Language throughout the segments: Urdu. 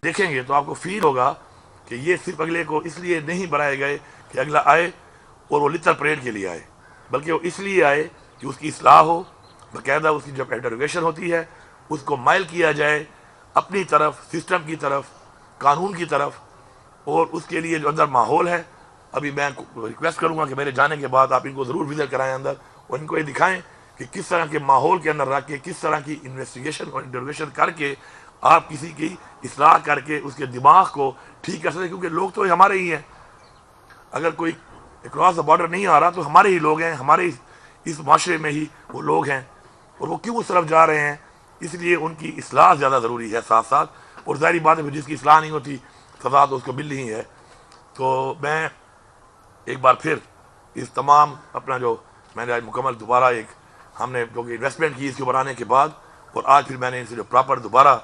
دیکھیں گے تو آپ کو فیل ہوگا کہ یہ صرف اگلے کو اس لیے نہیں بنائے گئے کہ اگلا آئے اور وہ لٹر پریڈ کے لیے آئے، بلکہ وہ اس لیے آئے کہ اس کی اصلاح ہو، باقاعدہ اس کی جب انٹروگیشن ہوتی ہے اس کو مائل کیا جائے اپنی طرف، سسٹم کی طرف، قانون کی طرف، اور اس کے لیے جو اندر ماحول ہے۔ ابھی میں ریکویسٹ کروں گا کہ میرے جانے کے بعد آپ ان کو ضرور وزٹ کرائیں اندر، اور ان کو یہ دکھائیں کہ کس طرح کے ماحول کے اندر رکھ کے، کس طرح کی انویسٹیگیشن اور انٹروگیشن کر کے آپ کسی کی اصلاح کر کے اس کے دماغ کو ٹھیک کر سکتے، کیونکہ لوگ تو ہمارے ہی ہیں۔ اگر کوئی اکراس دا بارڈر نہیں آ رہا تو ہمارے ہی لوگ ہیں، ہمارے اس معاشرے میں ہی وہ لوگ ہیں، اور وہ کیوں اس طرف جا رہے ہیں؟ اس لیے ان کی اصلاح زیادہ ضروری ہے ساتھ ساتھ، اور ظاہری بات ہے جس کی اصلاح نہیں ہوتی سزا تو اس کو مل ہی ہے۔ تو میں ایک بار پھر اس تمام اپنا جو میں نے آج مکمل دوبارہ ایک ہم نے جو کہ انویسٹمنٹ کی اس کے اوپر آنے کے بعد، اور آج پھر میں نے ان سے جو پراپر دوبارہ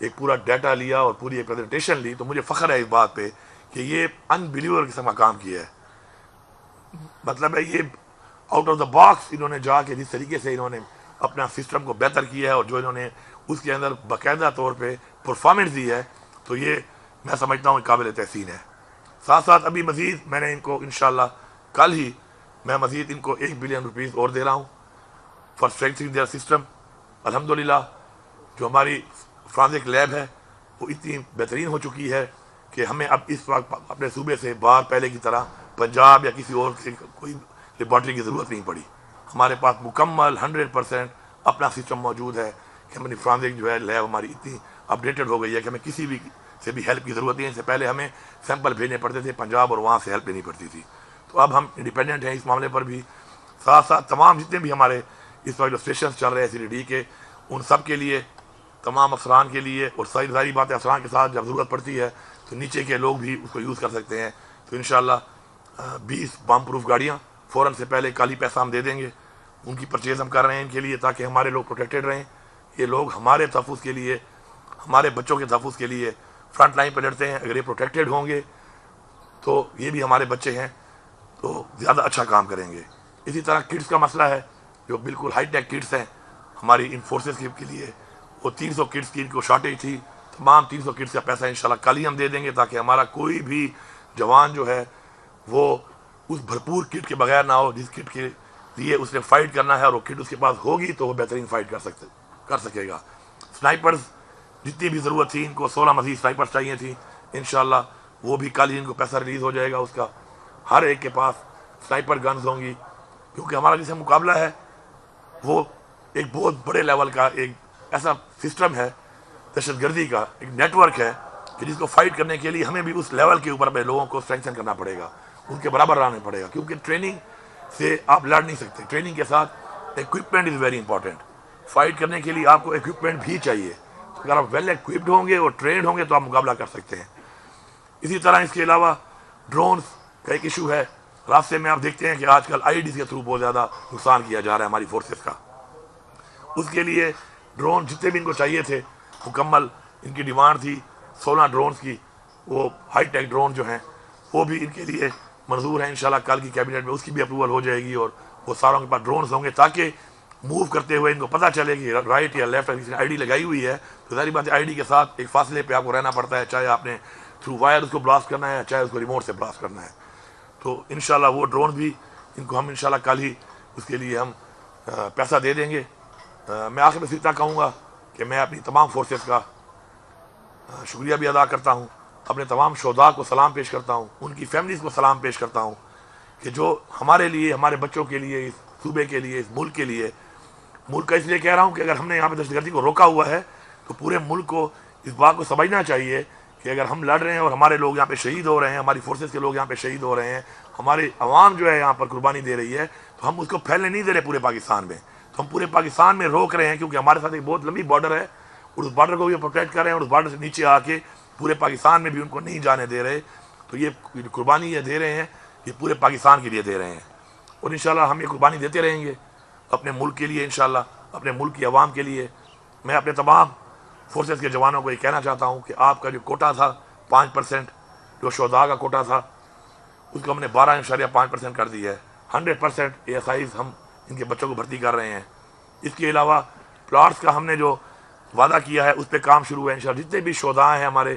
ایک پورا ڈیٹا لیا اور پوری ایک پریزنٹیشن لی، تو مجھے فخر ہے اس بات پہ کہ یہ انبلیور قسم کا کام کیا ہے۔ مطلب ہے یہ آؤٹ آف دا باکس انہوں نے جا کے جس طریقے سے انہوں نے اپنا سسٹم کو بہتر کیا ہے، اور جو انہوں نے اس کے اندر باقاعدہ طور پہ پرفارمنس دی ہے، تو یہ میں سمجھتا ہوں قابل تحسین ہے۔ ساتھ ساتھ ابھی مزید میں نے ان کو انشاءاللہ کل ہی میں مزید ان کو 1 بلین روپیز اور دے رہا ہوں فار اسٹرینتھنگ دیئر سسٹم۔ الحمدللہ جو ہماری فرانزک لیب ہے وہ اتنی بہترین ہو چکی ہے کہ ہمیں اب اس وقت اپنے صوبے سے باہر پہلے کی طرح پنجاب یا کسی اور سے کوئی لیبارٹری کی ضرورت نہیں پڑی۔ ہمارے پاس مکمل 100% اپنا سسٹم موجود ہے کہ ہماری فرانزک جو ہے لیب ہماری اتنی اپڈیٹڈ ہو گئی ہے کہ ہمیں کسی بھی سے بھی ہیلپ کی ضرورت نہیں ہے۔ اس سے پہلے ہمیں سیمپل بھیجنے پڑتے تھے پنجاب اور وہاں سے ہیلپ لینی پڑتی تھی، تو اب ہم انڈیپینڈنٹ ہیں اس معاملے پر بھی۔ ساتھ ساتھ تمام جتنے بھی ہمارے اس وقت جو اسٹیشنز چل رہے ہیں CDD کے، ان سب کے لیے، تمام افسران کے لیے، اور ظاہری بات ہے افسران کے ساتھ جب ضرورت پڑتی ہے تو نیچے کے لوگ بھی اس کو یوز کر سکتے ہیں۔ تو انشاءاللہ 20 بام پروف گاڑیاں فوراً سے پہلے کل ہی پیسہ ہم دے دیں گے، ان کی پرچیز ہم کر رہے ہیں ان کے لیے تاکہ ہمارے لوگ پروٹیکٹڈ رہیں۔ یہ لوگ ہمارے تحفظ کے لیے، ہمارے بچوں کے تحفظ کے لیے فرنٹ لائن پہ لڑتے ہیں۔ اگر یہ پروٹیکٹڈ ہوں گے تو یہ بھی ہمارے بچے ہیں تو زیادہ اچھا کام کریں گے۔ اسی طرح کٹس کا مسئلہ ہے، جو بالکل ہائی ٹیک کٹس ہیں ہماری ان فورسز کے لیے، وہ 300 کٹس کی ان کو شارٹیج تھی، تمام 300 کٹس کا پیسہ انشاءاللہ کل ہی ہم دے دیں گے تاکہ ہمارا کوئی بھی جوان جو ہے وہ اس بھرپور کٹ کے بغیر نہ ہو جس کٹ کے لیے اس نے فائٹ کرنا ہے، اور وہ کٹ اس کے پاس ہوگی تو وہ بہترین فائٹ کر سکے گا۔ سنائپرز جتنی بھی ضرورت تھی، ان کو 16 مزید سنائپرز چاہیے تھی، انشاءاللہ وہ بھی کل ہی ان کو پیسہ ریلیز ہو جائے گا اس کا۔ ہر ایک کے پاس سنائپر گنز ہوں گی، کیونکہ ہمارا جس سے مقابلہ ہے وہ ایک بہت بڑے لیول کا ایک ایسا سسٹم ہے دہشت گردی کا، ایک نیٹ ورک ہے کہ جس کو فائٹ کرنے کے لیے ہمیں بھی اس لیول کے اوپر اپنے لوگوں کو اسٹرینتھن کرنا پڑے گا، ان کے برابر لانا پڑے گا، کیونکہ ٹریننگ سے آپ لڑ نہیں سکتے۔ ٹریننگ کے ساتھ equipment is very important. Fight کرنے کے لیے آپ کو ایکوپمنٹ بھی چاہیے، تو اگر آپ ویل ایکوپڈ ہوں گے اور ٹرینڈ ہوں گے تو آپ مقابلہ کر سکتے ہیں۔ اسی طرح اس کے علاوہ ڈرونز کا ایک ایشو ہے۔ راستے میں آپ دیکھتے ہیں کہ آج کل IEDs کے تھرو بہت زیادہ نقصان کیا جا رہا ہے ہماری فورسز کا۔ اس کے لیے ڈرون جتنے بھی ان کو چاہیے تھے، مکمل ان کی ڈیمانڈ تھی 16 ڈرونز کی، وہ ہائی ٹیک ڈرون جو ہیں وہ بھی ان کے لیے منظور ہیں۔ انشاءاللہ کل کی کیبنٹ میں اس کی بھی اپروول ہو جائے گی، اور وہ ساروں کے پاس ڈرونز ہوں گے تاکہ موو کرتے ہوئے ان کو پتہ چلے کہ رائٹ یا لیفٹ کسی نے ID لگائی ہوئی ہے تو ظاہری بات ہے ID کے ساتھ ایک فاصلے پہ آپ کو رہنا پڑتا ہے، چاہے آپ نے تھرو وائر اس کو بلاسٹ کرنا ہے، چاہے اس کو ریموٹ سے بلاسٹ کرنا ہے۔ تو انشاءاللہ وہ ڈرون بھی ان کو ہم انشاءاللہ کل ہی اس کے لیے ہم پیسہ دے دیں گے۔ میں آخر میں اتنا کہوں گا کہ میں اپنی تمام فورسز کا شکریہ بھی ادا کرتا ہوں، اپنے تمام شہداء کو سلام پیش کرتا ہوں، ان کی فیملیز کو سلام پیش کرتا ہوں کہ جو ہمارے لیے، ہمارے بچوں کے لیے، اس صوبے کے لیے، اس ملک کے لیے، ملک کا اس لیے کہہ رہا ہوں کہ اگر ہم نے یہاں پہ دہشت گردی کو روکا ہوا ہے تو پورے ملک کو اس بات کو سمجھنا چاہیے کہ اگر ہم لڑ رہے ہیں اور ہمارے لوگ یہاں پہ شہید ہو رہے ہیں، ہماری فورسز کے لوگ یہاں پہ شہید ہو رہے ہیں، ہماری عوام جو ہے یہاں پر قربانی دے رہی ہے، تو ہم اس کو پھیلنے نہیں دے رہے پورے پاکستان میں، تو ہم پورے پاکستان میں روک رہے ہیں، کیونکہ ہمارے ساتھ ایک بہت لمبی بارڈر ہے اور اس بارڈر کو بھی پروٹیکٹ کر رہے ہیں، اور اس بارڈر سے نیچے آ کے پورے پاکستان میں بھی ان کو نہیں جانے دے رہے۔ تو یہ قربانی یہ دے رہے ہیں، یہ پورے پاکستان کے لیے دے رہے ہیں، اور انشاءاللہ ہم یہ قربانی دیتے رہیں گے اپنے ملک کے لیے، انشاءاللہ اپنے ملک کی عوام کے لیے۔ میں اپنے تمام فورسز کے جوانوں کو یہ کہنا چاہتا ہوں کہ آپ کا جو کوٹا تھا 5% جو شہداء کا کوٹا تھا، اس کو ہم نے 12.5% کر دی ہے۔ 100% ASIs ہم ان کے بچوں کو بھرتی کر رہے ہیں۔ اس کے علاوہ پلاٹس کا ہم نے جو وعدہ کیا ہے اس پہ کام شروع ہے انشاءاللہ۔ جتنے بھی شہداء ہیں ہمارے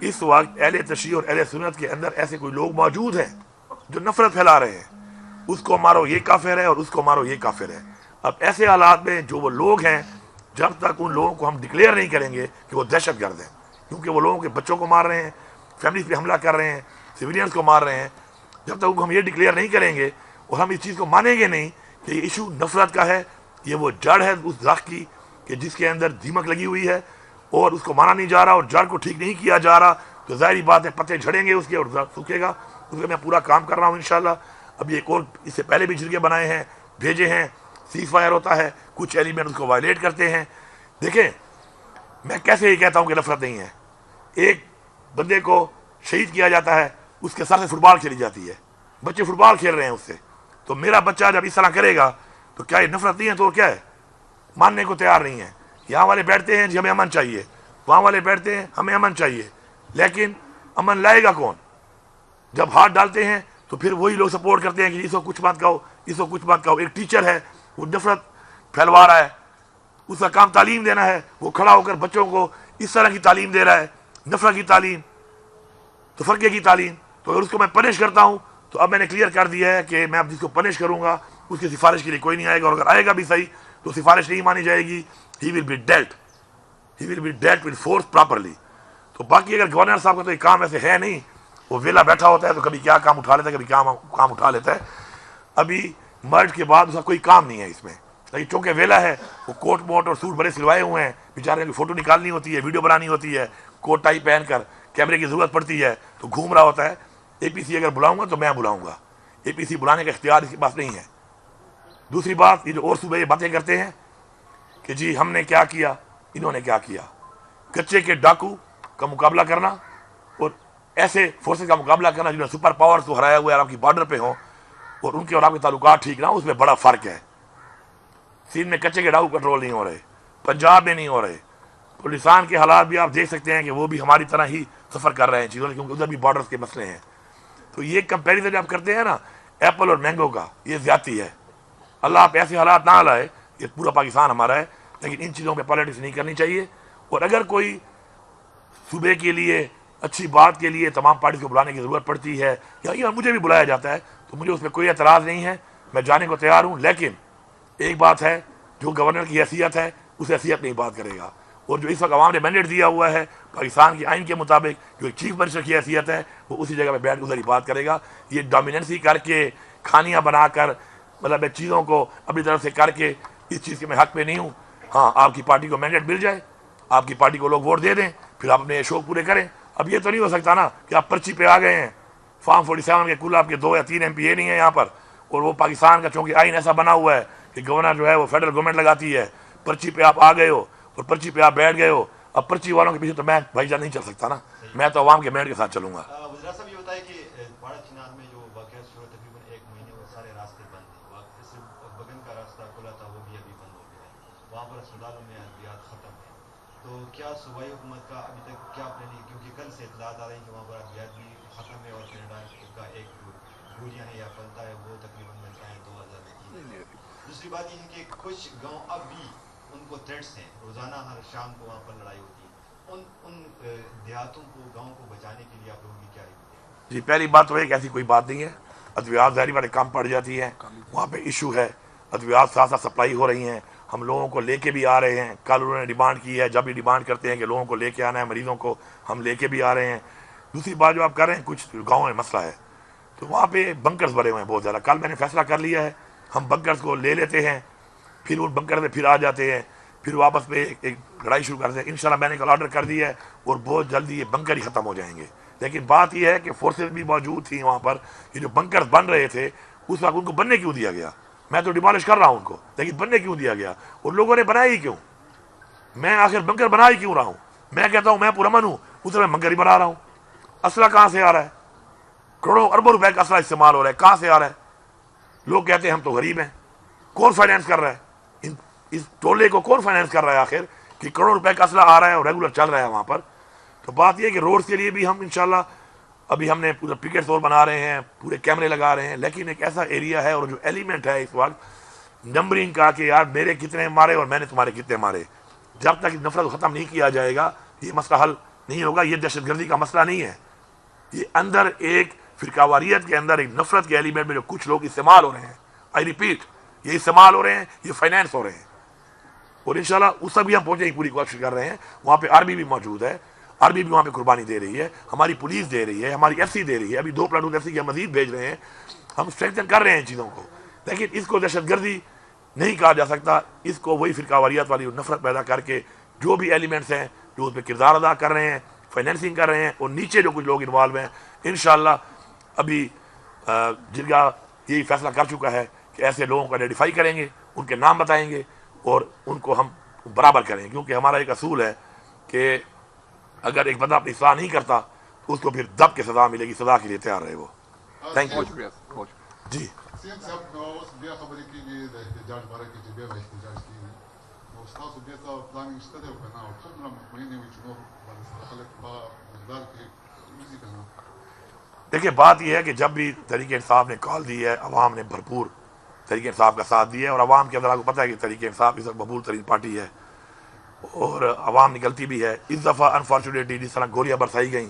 اس وقت اہل تشیع اور اہل سنت کے اندر ایسے کوئی لوگ موجود ہیں جو نفرت پھیلا رہے ہیں، اس کو مارو یہ کافر ہے اور اس کو مارو یہ کافر ہے۔ اب ایسے حالات میں جو وہ لوگ ہیں، جب تک ان لوگوں کو ہم ڈکلیئر نہیں کریں گے کہ وہ دہشت گرد ہیں، کیونکہ وہ لوگوں کے بچوں کو مار رہے ہیں، فیملیز پہ حملہ کر رہے ہیں، سویلینز کو مار رہے ہیں، جب تک ہم یہ ڈکلیئر نہیں کریں گے اور ہم اس چیز کو مانیں گے نہیں کہ یہ ایشو نفرت کا ہے، یہ وہ جڑ ہے اس درخت کی کہ جس کے اندر دیمک لگی ہوئی ہے اور اس کو مانا نہیں جا رہا اور جڑ کو ٹھیک نہیں کیا جا رہا، تو ظاہری بات ہے پتے جھڑیں گے اس کے اور درخت سوکھے گا۔ اس میں پورا کام کر رہا ہوں انشاءاللہ۔ ابھی ایک اور اس سے پہلے بھی جرگے بنائے ہیں، بھیجے ہیں، سیز فائر ہوتا ہے، کچھ ایلیمنٹ اس کو وائلیٹ کرتے ہیں۔ دیکھیں میں کیسے یہ کہتا ہوں کہ نفرت نہیں ہے، ایک بندے کو شہید کیا جاتا ہے، اس کے سر سے فٹ بال کھیلی جاتی ہے، بچے فٹ بال کھیل رہے ہیں اس سے، تو میرا بچہ جب اس طرح کرے گا تو کیا یہ نفرت نہیں ہے؟ تو کیا ہے؟ ماننے کو تیار نہیں ہے۔ یہاں والے بیٹھتے ہیں جی ہمیں امن چاہیے، وہاں والے بیٹھتے ہیں ہمیں امن چاہیے، لیکن امن لائے گا کون؟ جب ہاتھ ڈالتے ہیں تو پھر وہی لوگ سپورٹ کرتے ہیں کہ اس کو کچھ مت کہو، اس کو کچھ مت کہو۔ ایک ٹیچر ہے وہ نفرت پھیلوا رہا ہے، اس کا کام تعلیم دینا ہے، وہ کھڑا ہو کر بچوں کو اس طرح کی تعلیم دے رہا ہے، نفرت کی تعلیم، تفرقے کی تعلیم۔ تو اگر اس کو میں پنش کرتا ہوں تو اب میں نے کلیئر کر دیا ہے کہ میں اب جس کو پنش کروں گا اس کی سفارش کے لیے کوئی نہیں آئے گا، اور اگر آئے گا بھی صحیح تو سفارش نہیں مانی جائے گی، he will be dealt with force properly. تو باقی اگر گورنر صاحب کا تو یہ کام ایسے ہے نہیں، وہ ویلا بیٹھا ہوتا ہے تو کبھی کیا کام اٹھا لیتا ہے، کبھی کیا کام اٹھا لیتا ہے۔ ابھی مرج کے بعد اس کا کوئی کام نہیں ہے اس میں، لیکن چونکہ ویلا ہے، وہ کوٹ موٹ اور سوٹ بڑے سلوائے ہوئے ہیں، بیچارے کی فوٹو نکالنی ہوتی ہے، ویڈیو بنانی ہوتی ہے، کوٹ ٹائی پہن کر کیمرے کی ضرورت پڑتی ہے تو گھوم رہا ہوتا ہے۔ اے پی سی اگر بلاؤں گا تو میں بلاؤں گا، اے پی سی بلانے کا اختیار اس کے پاس نہیں ہے۔ دوسری بات، یہ جو اور صوبے یہ باتیں کرتے ہیں کہ جی ہم نے کیا کیا، انہوں نے کیا کیا، کچے کے ڈاکو کا مقابلہ کرنا اور ایسے فورسز کا مقابلہ کرنا جنہوں نے سپر پاورز کو ہرایا ہوا ہے آپ کی بارڈر پہ ہوں اور ان کے اور آپ کے تعلقات ٹھیک نہ ہوں، اس میں بڑا فرق ہے۔ سندھ میں کچے کے ڈاکو کنٹرول نہیں ہو رہے، پنجاب میں نہیں ہو رہے، پولیسان کے حالات بھی آپ دیکھ سکتے ہیں کہ وہ بھی ہماری طرح ہی سفر کر رہے ہیں چیزوں، کیونکہ ادھر بھی بارڈرز کے مسئلے ہیں۔ تو یہ کمپیریزن جب کرتے ہیں نا ایپل اور مینگو کا، یہ زیادتی ہے۔ اللہ آپ ایسے حالات نہ لائے، یہ پورا پاکستان ہمارا ہے، لیکن ان چیزوں پہ پالیٹکس نہیں کرنی چاہیے۔ اور اگر کوئی صوبے کے لیے اچھی بات کے لیے تمام پارٹیز کو بلانے کی ضرورت پڑتی ہے یا مجھے بھی بلایا جاتا ہے تو مجھے اس میں کوئی اعتراض نہیں ہے، میں جانے کو تیار ہوں۔ لیکن ایک بات ہے، جو گورنر کی حیثیت ہے اس حیثیت نہیں بات کرے گا، اور جو اس وقت عوام نے مینڈیٹ دیا ہوا ہے پاکستان کے آئین کے مطابق، جو ایک چیف منسٹر کی حیثیت ہے، وہ اسی جگہ پہ بیٹھ کے ادھر ہی بات کرے گا۔ یہ ڈومیننسی کر کے کھانیاں بنا کر مطلب چیزوں کو اپنی طرف سے کر کے اس چیز کے میں حق پہ نہیں ہوں۔ ہاں آپ کی پارٹی کو مینڈیٹ مل جائے، آپ کی پارٹی کو لوگ ووٹ دے دیں، پھر آپ اپنے شوق پورے کریں۔ اب یہ تو نہیں ہو سکتا نا کہ آپ پرچی پہ آ گئے ہیں، فارم 47 کے کل آپ کے 2 یا 3 ایم پی اے نہیں ہیں یہاں پر، اور وہ پاکستان کا چونکہ آئین ایسا بنا ہوا ہے کہ گورنر جو ہے وہ فیڈرل گورنمنٹ لگاتی ہے، پرچی پہ آپ آ گئے ہو اور پرچی پہ آپ بیٹھ گئے ہو۔ اب پرچی والوں کے پیچھے تو میں بھائی جان نہیں چل سکتا نا، میں تو عوام کے مینڈیٹ کے ساتھ چلوں گا۔ وزیر صاحب یہ بتائیں کہ بڑا چنار میں جو واقعہ شروع تقریباً 1 مہینے اور سارے راستے بند تھے، اس بگن کا راستہ کھلا تھا وہ بھی ابھی بند ہو گیا ہے، وہاں پر اسپتالوں میں ادویات ختم ہیں، تو کیا صوبائی حکومت کا ابھی تک کیا پلان ہے؟ کیونکہ کل سے اطلاعات آ رہی ہیں کہ وہاں پر ادویات بھی ختم ہے اور کینیڈا کا ایک گولیاں ہے یا پلتا ہے وہ تقریباً ملتا ہے 2000 کی۔ دوسری بات یہ ہے کہ کچھ گاؤں اب بھی ان کو تھریٹس ہیں، روزانہ ہر شام کو وہاں پر لڑائی ہوتی ہے، ان دیہاتوں کو گاؤں کو بچانے کے لیے آپ لوگوں کی کیا رائے ہے؟ جی پہلی بات تو ہے کہ ایسی کوئی بات نہیں ہے، ادویات ظاہری والے کام پڑ جاتی ہیں، وہاں پہ ایشو ہے، ادویات ساتھ ساتھ سپلائی ہو رہی ہیں، ہم لوگوں کو لے کے بھی آ رہے ہیں، کل انہوں نے ڈیمانڈ کی ہے، جب بھی ڈیمانڈ کرتے ہیں کہ لوگوں کو لے کے آنا ہے، مریضوں کو ہم لے کے بھی آ رہے ہیں۔ دوسری بات جو آپ کر رہے ہیں، کچھ گاؤں میں مسئلہ ہے تو وہاں پہ بنکرز بھرے ہوئے ہیں بہت زیادہ۔ کل میں نے فیصلہ کر لیا ہے، ہم بنکرز کو لے لیتے ہیں، پھر ان بنکر میں پھر آ جاتے ہیں، پھر واپس میں ایک لڑائی شروع کرتے ہیں۔ انشاءاللہ میں نے کل آرڈر کر دیا ہے اور بہت جلدی یہ بنکر ہی ختم ہو جائیں گے۔ لیکن بات یہ ہے کہ فورسز بھی موجود تھیں وہاں پر، یہ جو بنکر بن رہے تھے اس وقت ان کو بننے کیوں دیا گیا؟ میں تو ڈیمالش کر رہا ہوں ان کو، لیکن بننے کیوں دیا گیا؟ اور لوگوں نے بنایا ہی کیوں؟ میں آخر بنکر بنا ہی کیوں رہا ہوں؟ میں کہتا ہوں میں پرامن ہوں، اس میں بنکر ہی بنا رہا ہوں۔ اسلحہ کہاں سے آ رہا ہے؟ کروڑوں اربوں روپے کا اسلحہ استعمال ہو رہا ہے، کہاں سے آ رہا ہے؟ لوگ کہتے ہیں ہم تو غریب ہیں، کون فائنینس کر رہا ہے؟ اس ٹولے کو کون فائنینس کر رہا ہے آخر کہ کروڑوں روپے کا اسلحہ آ رہا ہے اور ریگولر چل رہا ہے وہاں پر؟ تو بات یہ ہے کہ روڈ کے لیے بھی ہم انشاءاللہ ابھی ہم نے پورا پکٹ سور بنا رہے ہیں، پورے کیمرے لگا رہے ہیں، لیکن ایک ایسا ایریا ہے اور جو ایلیمنٹ ہے اس وقت نمبرنگ کا کہ یار میرے کتنے مارے اور میں نے تمہارے کتنے مارے، جب تک نفرت ختم نہیں کیا جائے گا یہ مسئلہ حل نہیں ہوگا. یہ دہشت گردی کا مسئلہ نہیں ہے, یہ اندر ایک فرقہ کے اندر ایک نفرت کے ایلیمنٹ میں جو کچھ لوگ استعمال ہو رہے ہیں, آئی ریپیٹ, یہ استعمال ہو رہے ہیں, یہ فائنینس ہو رہے ہیں. اور انشاءاللہ اس تک بھی ہم پہنچنے کی پوری کوشش کر رہے ہیں. وہاں پہ آرمی بھی موجود ہے, آرمی بھی وہاں پہ قربانی دے رہی ہے, ہماری پولیس دے رہی ہے, ہماری ایف سی دے رہی ہے, ابھی 2 پلاٹون ایف سی کے مزید بھیج رہے ہیں. ہم اسٹرینتھن کر رہے ہیں چیزوں کو, لیکن اس کو دہشت گردی نہیں کہا جا سکتا. اس کو وہی فرقہ واریت والی نفرت پیدا کر کے جو بھی ایلیمنٹس ہیں جو اس پہ کردار ادا کر رہے ہیں, فائنینسنگ کر رہے ہیں, اور نیچے جو کچھ لوگ انوالو ہیں, انشاءاللہ ابھی جرگہ یہی فیصلہ کر چکا ہے کہ ایسے لوگوں کو آئیڈینٹیفائی کریں گے, ان کے نام بتائیں گے اور ان کو ہم برابر کریں گے. کیونکہ ہمارا ایک اصول ہے کہ اگر ایک بندہ اپنی اصلاح نہیں کرتا تو اس کو پھر دب کے سزا ملے گی, سزا کے لیے تیار رہے وہ. Thank you. جی دیکھیں, بات یہ ہے کہ جب بھی تحریک انصاف نے کال دی ہے, عوام نے بھرپور تحریک انصاف کا ساتھ دیا ہے, اور عوام کے اندر آپ کو پتہ ہے کہ تحریک انصاف اس وقت مقبول ترین پارٹی ہے اور عوام نکلتی بھی ہے. اس دفعہ انفارچونیٹلی جس طرح گولیاں برسائی گئیں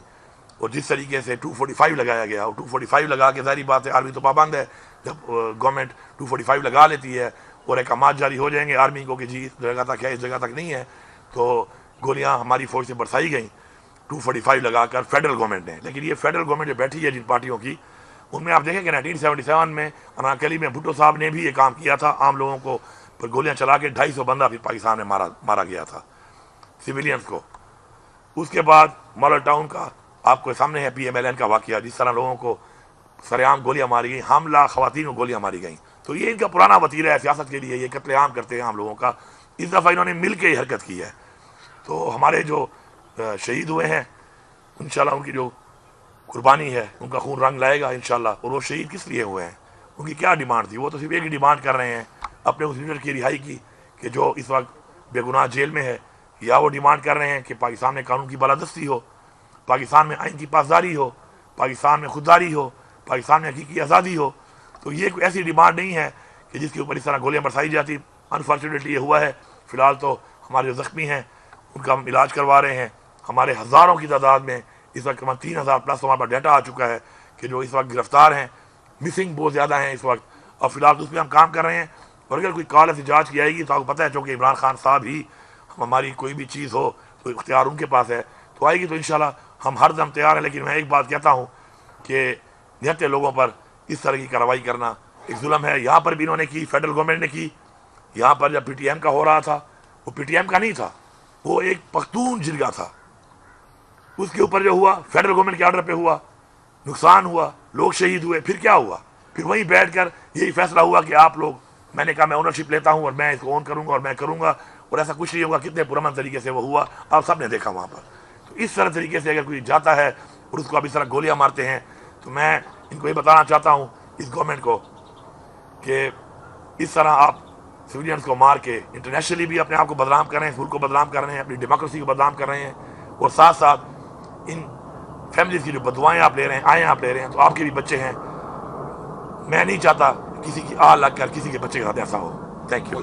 اور جس طریقے سے 245 لگایا گیا, اور 245 لگا کے ظاہری بات ہے آرمی تو پابند ہے, جب گورنمنٹ 245 لگا لیتی ہے اور احکامات جاری ہو جائیں گے آرمی کو کہ جی اس جگہ تک ہے, اس جگہ تک نہیں ہے, تو گولیاں ہماری فوج سے برسائی گئیں 245 لگا کر فیڈرل گورنمنٹ نے. لیکن یہ فیڈرل گورنمنٹ جو بیٹھی ہے جن پارٹیوں کی, ان میں آپ دیکھیں کہ 1977 میں اناکلی میں بھٹو صاحب نے بھی یہ کام کیا تھا, عام لوگوں کو پر گولیاں چلا کے 250 بندہ پھر پاکستان میں مارا گیا تھا, سویلینز کو. اس کے بعد ماڈل ٹاؤن کا آپ کو سامنے ہے PMLN کا واقعہ, جس طرح لوگوں کو سر عام گولیاں ماری گئیں, حاملہ خواتین کو گولیاں ماری گئیں. تو یہ ان کا پرانا وتیرہ ہے سیاست کے لیے, یہ قتل عام کرتے ہیں عام لوگوں کا. اس دفعہ انہوں نے مل کے یہ حرکت کی ہے. تو ہمارے جو شہید ہوئے ہیں انشاءاللہ ان کی جو قربانی ہے ان کا خون رنگ لائے گا انشاءاللہ. اور وہ شہید کس لیے ہوئے ہیں, ان کی کیا ڈیمانڈ تھی؟ وہ تو صرف ایک ہی ڈیمانڈ کر رہے ہیں اپنے اس لیڈر کی رہائی کی کہ جو اس وقت بے گناہ جیل میں ہے, یا وہ ڈیمانڈ کر رہے ہیں کہ پاکستان میں قانون کی بالادستی ہو, پاکستان میں آئین کی پاسداری ہو, پاکستان میں خودداری ہو, پاکستان میں حقیقی آزادی ہو. تو یہ کوئی ایسی ڈیمانڈ نہیں ہے کہ جس کے اوپر اس طرح گولیاں برسائی جاتی. انفارچونیٹلی یہ ہوا ہے. فی الحال تو ہمارے جو زخمی ہیں ان کا ہم علاج کروا رہے ہیں. ہمارے ہزاروں کی تعداد میں اس وقت 3000 پلس ہمارے پاس ڈیٹا آ چکا ہے کہ جو اس وقت گرفتار ہیں, مسنگ بہت زیادہ ہیں اس وقت, اور فی الحال تو اس پہ ہم کام کر رہے ہیں. اور اگر کوئی کال ایسی جانچ کی آئے گی تو آپ کو پتہ ہے چونکہ عمران خان صاحب ہی ہماری کوئی بھی چیز ہو تو اختیار ان کے پاس ہے, تو آئے گی تو انشاءاللہ ہم ہر دم تیار ہیں. لیکن میں ایک بات کہتا ہوں کہ نہتے لوگوں پر اس طرح کی کارروائی کرنا ایک ظلم ہے. یہاں پر بھی انہوں نے کی, فیڈرل گورنمنٹ نے کی. یہاں پر جب PTM کا ہو رہا تھا, وہ PTM کا نہیں تھا, وہ ایک پختون جرگہ تھا. اس کے اوپر جو ہوا فیڈرل گورنمنٹ کے آرڈر پہ ہوا, نقصان ہوا, لوگ شہید ہوئے. پھر کیا ہوا؟ پھر وہیں بیٹھ کر یہی فیصلہ ہوا کہ آپ لوگ, میں نے کہا میں اونرشپ لیتا ہوں اور میں اس کو اون کروں گا اور میں کروں گا, اور ایسا کچھ نہیں ہوگا. کتنے پرامن طریقے سے وہ ہوا, آپ سب نے دیکھا وہاں پر. تو اس طرح طریقے سے اگر کوئی جاتا ہے اور اس کو آپ اس طرح گولیاں مارتے ہیں, تو میں ان کو یہ بتانا چاہتا ہوں اس گورنمنٹ کو کہ اس طرح آپ سویلینز کو مار کے انٹرنیشنلی بھی اپنے آپ کو بدنام کر رہے ہیں, ملک کو بدنام کر رہے ہیں, اپنی ڈیموکریسی کو بدنام کر رہے ہیں, اور ساتھ ساتھ ان فیملیز کی جو بدوائیں آپ لے رہے ہیں, آئیں آپ لے رہے ہیں, تو آپ کے بھی بچے ہیں. میں نہیں چاہتا کسی کی آہ لگ کر کسی کے بچے کے ساتھ ایسا ہو. Thank you.